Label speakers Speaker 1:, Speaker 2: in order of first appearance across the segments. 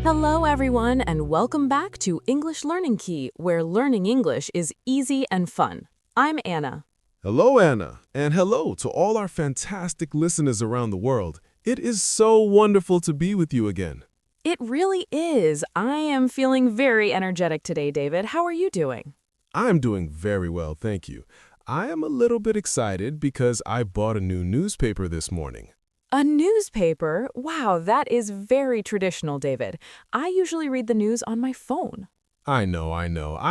Speaker 1: Hello, everyone, and welcome back to English Learning Key, where learning English is easy and fun. I'm Anna.
Speaker 2: Hello, Anna, and hello to all our fantastic listeners around the world. It is so wonderful to be with you again.
Speaker 1: It really is. I am feeling very energetic today, David. How are you doing?
Speaker 2: I'm doing very well, thank you. I am a little bit excited because I bought a new newspaper this morning.
Speaker 1: A newspaper? Wow, that is very traditional, David. I usually read the news on my phone.
Speaker 2: I know. I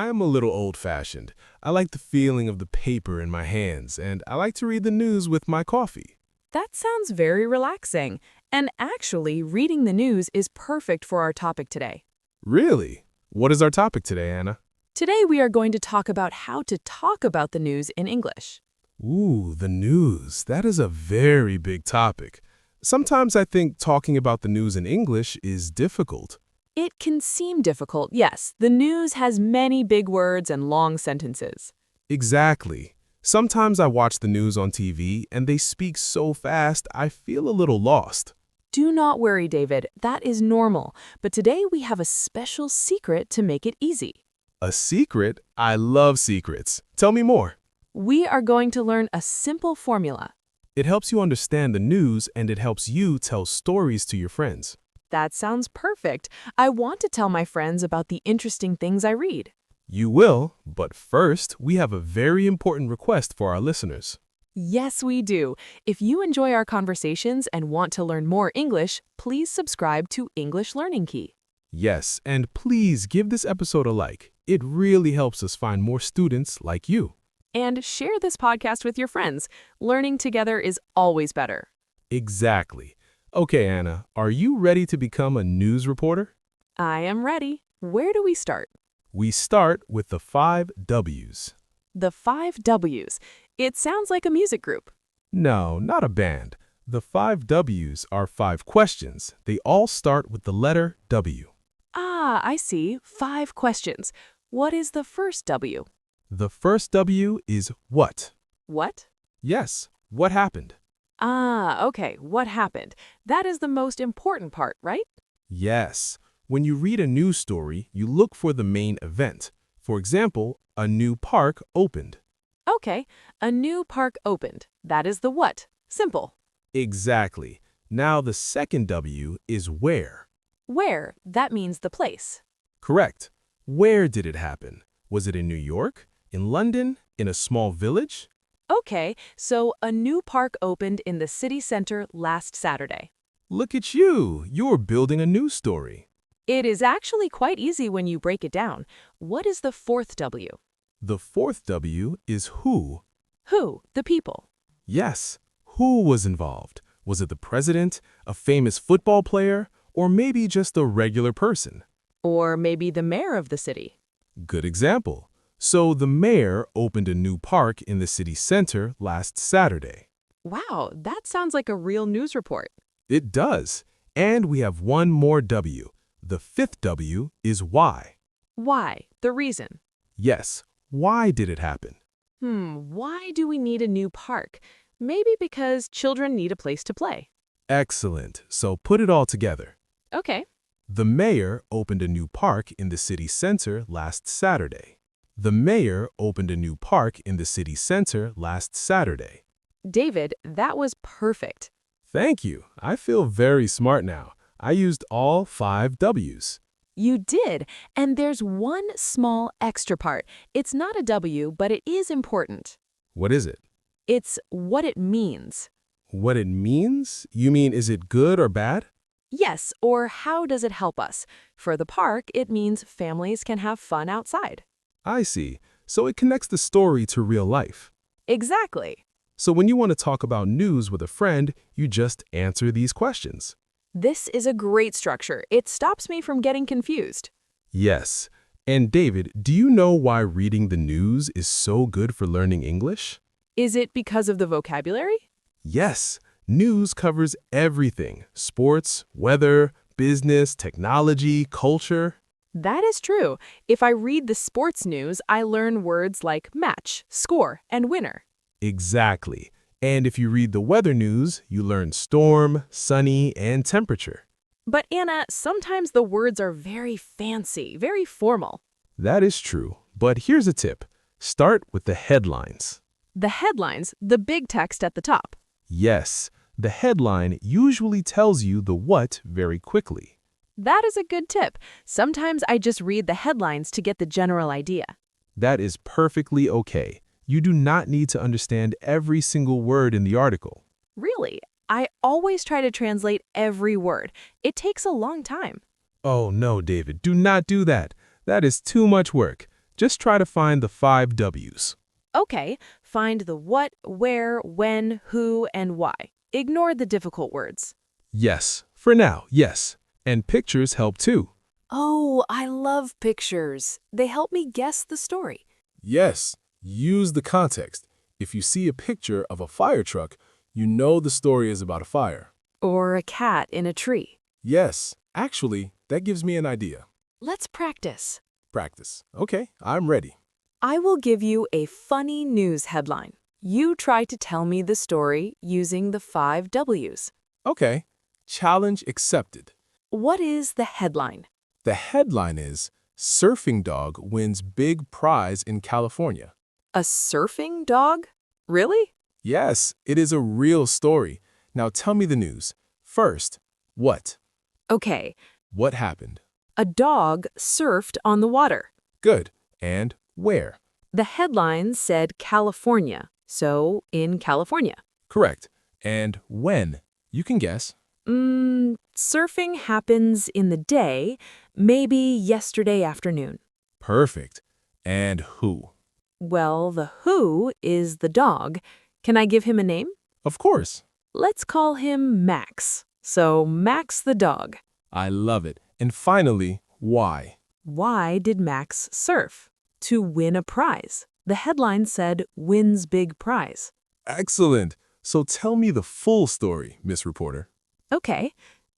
Speaker 2: am a little old-fashioned. I like the feeling of the paper in my hands, and I like to read the news with my coffee.
Speaker 1: That sounds very relaxing. And actually, reading the news is perfect for our topic today.
Speaker 2: Really? What is our topic today, Anna?
Speaker 1: Today, we are going to talk about how to talk about the news in English.
Speaker 2: Ooh, the news. That is a very big topic. Sometimes I think talking about the news in English is difficult.
Speaker 1: It can seem difficult, yes. The news has many big words and long sentences.
Speaker 2: Exactly. Sometimes I watch the news on TV and they speak so fast I feel a little lost.
Speaker 1: Do not worry, David. That is normal. But today we have a special secret to make it easy.
Speaker 2: A secret? I love secrets. Tell me more.
Speaker 1: We are going to learn a simple formula.
Speaker 2: It helps you understand the news and it helps you tell stories to your friends.
Speaker 1: That sounds perfect. I want to tell my friends about the interesting things I read.
Speaker 2: You will, but first, we have a very important request for our listeners.
Speaker 1: Yes, we do. If you enjoy our conversations and want to learn more English, please subscribe to English Learning Key.
Speaker 2: Yes, and please give this episode a like. It really helps us find more students like you.
Speaker 1: And share this podcast with your friends. Learning together is always better.
Speaker 2: Exactly. Okay, Anna, are you ready to become a news reporter?
Speaker 1: I am ready. Where do we start?
Speaker 2: We start with the 5 W's.
Speaker 1: The 5 W's. It sounds like a music group.
Speaker 2: No, not a band. The 5 W's are 5 questions. They all start with the letter W.
Speaker 1: Ah, I see. 5 questions. What is the first W?
Speaker 2: The first W is what?
Speaker 1: What?
Speaker 2: Yes, what happened?
Speaker 1: Ah, okay. What happened? That is the most important part, right?
Speaker 2: Yes. When you read a news story, you look for the main event. For example, a new park opened.
Speaker 1: Okay. A new park opened. That is the what. Simple.
Speaker 2: Exactly. Now the second W is where.
Speaker 1: Where? That means the place.
Speaker 2: Correct. Where did it happen? Was it in New York? In London? In a small village?
Speaker 1: Okay, so a new park opened in the city center last Saturday.
Speaker 2: Look at you! You're building a news story.
Speaker 1: It is actually quite easy when you break it down. What is the fourth W?
Speaker 2: The fourth W is who.
Speaker 1: Who? The people.
Speaker 2: Yes, who was involved? Was it the president, a famous football player, or maybe just a regular person?
Speaker 1: Or maybe the mayor of the city.
Speaker 2: Good example. So the mayor opened a new park in the city center last Saturday.
Speaker 1: Wow, that sounds like a real news report.
Speaker 2: It does. And we have one more W. The fifth W is why.
Speaker 1: Why? The reason.
Speaker 2: Yes, why did it happen?
Speaker 1: Why do we need a new park? Maybe because children need a place to play.
Speaker 2: Excellent. So put it all together.
Speaker 1: Okay.
Speaker 2: The mayor opened a new park in the city center last Saturday. The mayor opened a new park in the city center last Saturday.
Speaker 1: David, that was perfect.
Speaker 2: Thank you. I feel very smart now. I used all 5 W's.
Speaker 1: You did, and there's one small extra part. It's not a W, but it is important.
Speaker 2: What is it?
Speaker 1: It's what it means.
Speaker 2: What it means? You mean is it good or bad?
Speaker 1: Yes, or how does it help us? For the park, it means families can have fun outside.
Speaker 2: I see. So it connects the story to real life.
Speaker 1: Exactly.
Speaker 2: So when you want to talk about news with a friend, you just answer these questions.
Speaker 1: This is a great structure. It stops me from getting confused.
Speaker 2: Yes. And David, do you know why reading the news is so good for learning English?
Speaker 1: Is it because of the vocabulary?
Speaker 2: Yes. News covers everything: sports, weather, business, technology, culture.
Speaker 1: That is true. If I read the sports news, I learn words like match, score, and winner.
Speaker 2: Exactly. And if you read the weather news, you learn storm, sunny, and temperature.
Speaker 1: But Anna, sometimes the words are very fancy, very formal.
Speaker 2: That is true. But here's a tip. Start with the headlines.
Speaker 1: The headlines, the big text at the top.
Speaker 2: Yes, the headline usually tells you the what very quickly.
Speaker 1: That is a good tip. Sometimes I just read the headlines to get the general idea.
Speaker 2: That is perfectly okay. You do not need to understand every single word in the article.
Speaker 1: Really, I always try to translate every word. It takes a long time.
Speaker 2: Oh no, David, do not do that. That is too much work. Just try to find the 5 W's.
Speaker 1: Okay, find the what, where, when, who, and why. Ignore the difficult words.
Speaker 2: Yes, for now, yes. And pictures help too.
Speaker 1: Oh, I love pictures. They help me guess the story.
Speaker 3: Yes, use the context. If you see a picture of a fire truck, you know the story is about a fire.
Speaker 1: Or a cat in a tree.
Speaker 3: Yes, actually, that gives me an idea.
Speaker 1: Let's practice.
Speaker 3: Practice. Okay, I'm ready.
Speaker 1: I will give you a funny news headline. You try to tell me the story using the 5 W's.
Speaker 3: Okay, challenge accepted.
Speaker 1: What is the headline?
Speaker 3: The headline is Surfing Dog Wins Big Prize in California.
Speaker 1: A surfing dog? Really?
Speaker 3: Yes, it is a real story. Now tell me the news. First, what?
Speaker 1: Okay,
Speaker 3: What happened?
Speaker 1: a dog surfed on the water.
Speaker 3: Good. And where?
Speaker 1: The headline said California, so in California.
Speaker 3: Correct. And when? You can guess.
Speaker 1: Surfing happens in the day, maybe yesterday afternoon.
Speaker 3: Perfect. And who?
Speaker 1: Well, the who is the dog. Can I give him a name?
Speaker 3: Of course.
Speaker 1: Let's call him Max. So Max the dog.
Speaker 3: I love it. And finally, why?
Speaker 1: Why did Max surf? To win a prize. The headline said wins big prize.
Speaker 3: Excellent. So tell me the full story, Miss Reporter.
Speaker 1: Okay.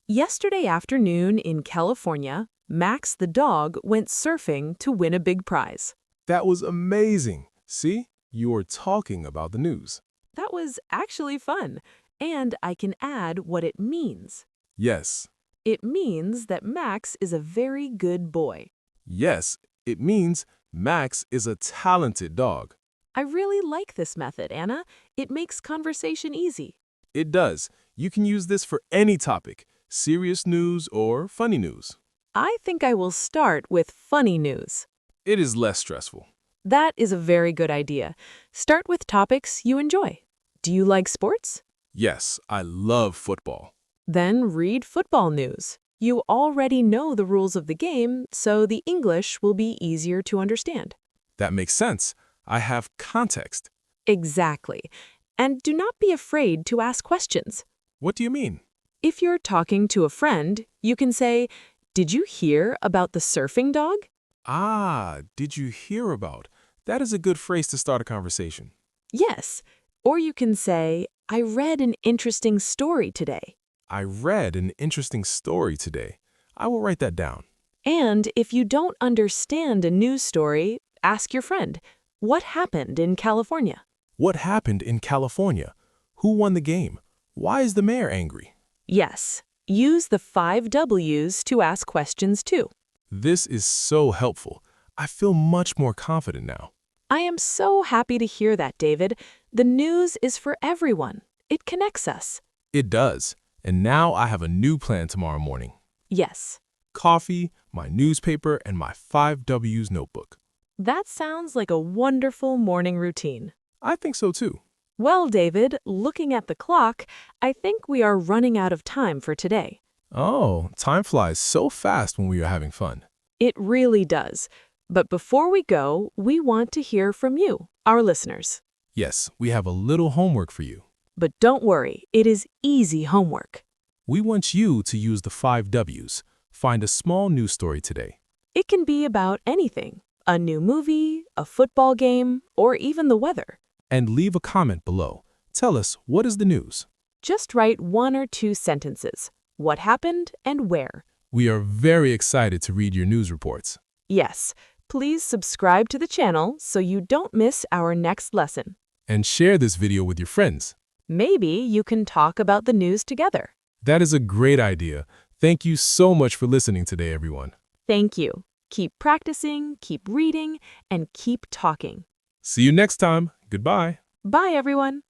Speaker 1: Yesterday afternoon in California, Max the dog went surfing to win a big prize.
Speaker 3: That was amazing. See, you were talking about the news.
Speaker 1: That was actually fun. And I can add what it means.
Speaker 3: Yes.
Speaker 1: It means that Max is a very good boy.
Speaker 3: Yes, it means Max is a talented dog.
Speaker 1: I really like this method, Anna. It makes conversation easy.
Speaker 3: It does. You can use this for any topic, serious news or funny news.
Speaker 1: I think I will start with funny news.
Speaker 3: It is less stressful.
Speaker 1: That is a very good idea. Start with topics you enjoy. Do you like sports?
Speaker 3: Yes, I love football.
Speaker 1: Then read football news. You already know the rules of the game, so the English will be easier to understand.
Speaker 3: That makes sense. I have context.
Speaker 1: Exactly. And do not be afraid to ask questions.
Speaker 3: What do you mean?
Speaker 1: If you're talking to a friend, you can say, "Did you hear about the surfing dog?"
Speaker 3: Ah, did you hear about? That is a good phrase to start a conversation.
Speaker 1: Yes. Or you can say, "I read an interesting story today."
Speaker 3: I read an interesting story today. I will write that down.
Speaker 1: And if you don't understand a news story, ask your friend, "What happened in California?"
Speaker 3: What happened in California? Who won the game? Why is the mayor angry?
Speaker 1: Yes. Use the 5 W's to ask questions too.
Speaker 3: This is so helpful. I feel much more confident now.
Speaker 1: I am so happy to hear that, David. The news is for everyone. It connects us.
Speaker 3: It does. And now I have a new plan tomorrow morning.
Speaker 1: Yes.
Speaker 3: Coffee, my newspaper, and my 5 W's notebook.
Speaker 1: That sounds like a wonderful morning routine.
Speaker 3: I think so too.
Speaker 1: Well, David, looking at the clock, I think we are running out of time for today.
Speaker 3: Oh, time flies so fast when we are having fun.
Speaker 1: It really does. But before we go, we want to hear from you, our listeners.
Speaker 3: Yes, we have a little homework for you.
Speaker 1: But don't worry, it is easy homework.
Speaker 3: We want you to use the 5 W's. Find a small news story today.
Speaker 1: It can be about anything, a new movie, a football game, or even the weather.
Speaker 3: And leave a comment below. Tell us, what is the news?
Speaker 1: Just write 1 or 2 sentences. What happened and where.
Speaker 3: We are very excited to read your news reports.
Speaker 1: Yes, please subscribe to the channel so you don't miss our next lesson.
Speaker 3: And share this video with your friends.
Speaker 1: Maybe you can talk about the news together.
Speaker 3: That is a great idea. Thank you so much for listening today, everyone.
Speaker 1: Thank you. Keep practicing, keep reading, and keep talking.
Speaker 3: See you next time. Goodbye.
Speaker 1: Bye, everyone.